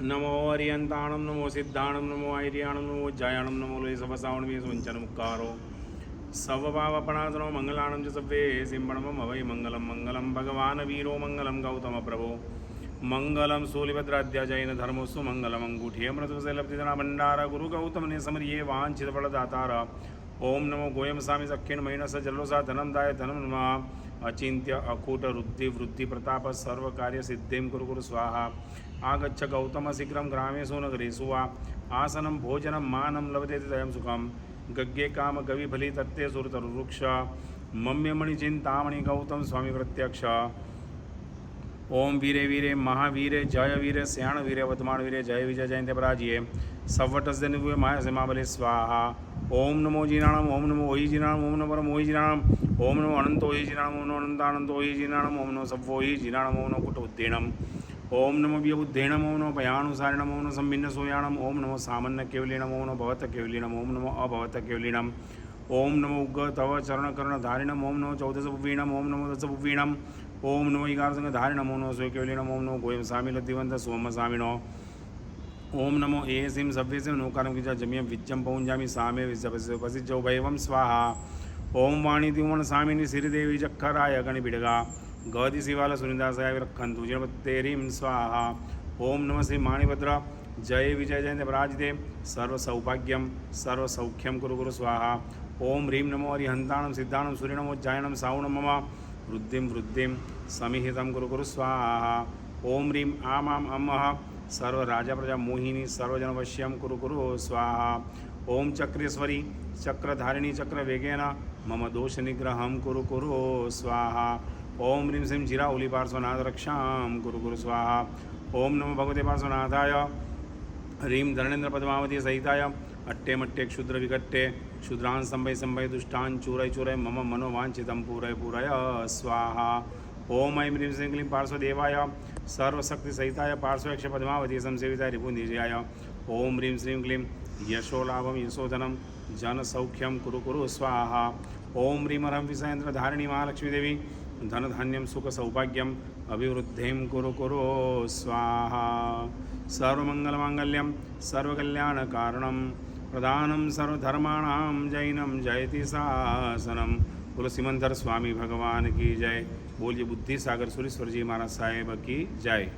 नमो हरियंताणं नमो सिद्धाणं नमो ऐर्याणं नमो जयाणं नमो लोय सवसावणं सुवंचनमुक्कारो सवभावपणासनो मंगलाणं च सव्ये सिंहणमं अवै मंगलं मंगलं भगवान् वीरो मंगलं गौतम प्रभो मंगलं सूलिभद्राद्या जैन धर्मोऽस्तु मंगलमङ्गूठेऽमृतवसैलब्धिधना भण्डार गुरु गौतम ने समर्ये वाञ्छितफलदातार ओम नमो गोयम स्वामी सख्येन महिनस जल्लोसा धनम दाय धनम नमः अचिंत्य अकूट रुद्धि वृद्धि प्रताप सर्व कार्य सिद्धिं कुरु कुरु स्वाहा आगच्छ गौतम शीघ्रं ग्रामेषु नगरेषु वा आसनं भोजनं मानं लभतेति दयं सुखं गग्गे काम गविफली तत्ते सुरतरुवृक्ष मम्यमणिचिन्तामणि गौतम स्वामी प्रत्यक्ष ओम वीरे वीरे महावीरे जय वीरे श्याण वीरे वर्तमान वीरे जय विजय जयंते पराजिये सवटस्दन माया समाबले स्वाहा ओम नमो जीनाणम ओम नमो ओहि जीनाणम ओम नमो परम ओहि जीनाणम ओम नमो अनंतो ओहि जीनाणम ओम नमो अनंतानंतो ओहि जीनाणम ओम नमो सव्वो ओहि जीनाणम ओम नमो कुटबुद्धेणम ओम नमो व्यबुद्धेणम ओम नमो पयानुसारिणम ओम नमो सम्मिन्न सोयाणम ओम नमो सामान्य केवलीणम ओम नमो भवत केवलीणम ओम नमो अभवत केवलीणम ओम नमो उग्ग तव चरणकर्णधारिणम ओम नमो चौदसभुवीणम ओम नमो दशभुवीणम ओम नमो इकारसंगधारिणम ओम नमो स्वकेवलीणम ओम नमो गोयम सामिलद्दिवंत सोम सामिनो ओम नमो एसिं सव्यसिं नौकारं किजा जमियं विज्जं पौंजामि सामे विजपसिजौ भैवं स्वाहा ओम वाणी दिवण सामिनी श्रीदेवी चक्कराय गणिबिडगा गदि शिवाल सुनिदासाय रखन्तु जिनपत्तेरीं स्वाहा ओम नमः श्री माणिभद्र जय विजय जयंते पराजिते सर्व सौभाग्यं सर्व सौख्यं कुरु कुरु स्वाहा ओम ह्रीं नमो हरिहन्ताणं सिद्धाणं सूर्यनमोज्जायनं सावणं मम वृद्धिं वृद्धिं समिहितं कुरु कुरु स्वाहा ओम ह्रीं आमाम् अम्मः सर्व राजा प्रजा मोहिनी सर्वजनवश्यं कुरु कुरु स्वाहा ओम चक्रेश्वरी चक्रधारिणी चक्रवेगेन मम दोष निग्रहं कुरु कुरु स्वाहा ओम ह्रीं श्रीं जिराउली पार्श्वनाथ रक्षां कुरु कुरु स्वाहा ओम नमो भगवते पार्श्वनाथाय ह्रीं धरणेन्द्र पद्मावती सहिताय अट्टे मट्टे क्षुद्र विकट्टे क्षुद्रान् संभय संभय दुष्टान् चूरय चूरय मम मनोवांछितं पूरय पूरय स्वाहा ओम ऐं ह्रीं श्रीं क्लीं पार्श्वदेवाय सर्वशक्ति सहिताय पार्श्वयक्ष पद्मावती संसेविताय रिपुनिजयाय ओम ह्रीं श्रीं क्लीं यशोलाभं यशोधनं जनसौख्यं कुरु कुरु स्वाहा ओम ह्रीं हरं विषयेन्द्रधारिणी महालक्ष्मीदेवी धनधान्यं सुखसौभाग्यम् अभिवृद्धिं कुरु कुरु स्वाहा सर्वमङ्गलमाङ्गल्यं सर्वकल्याणकारणं प्रधानं सर्वधर्माणां जैनं जयति शासनं तुलसीमंदर स्वामी भगवान की जय। बोलिए बुद्धि सागर सुरेश्वर जी महाराज साहेब की जय।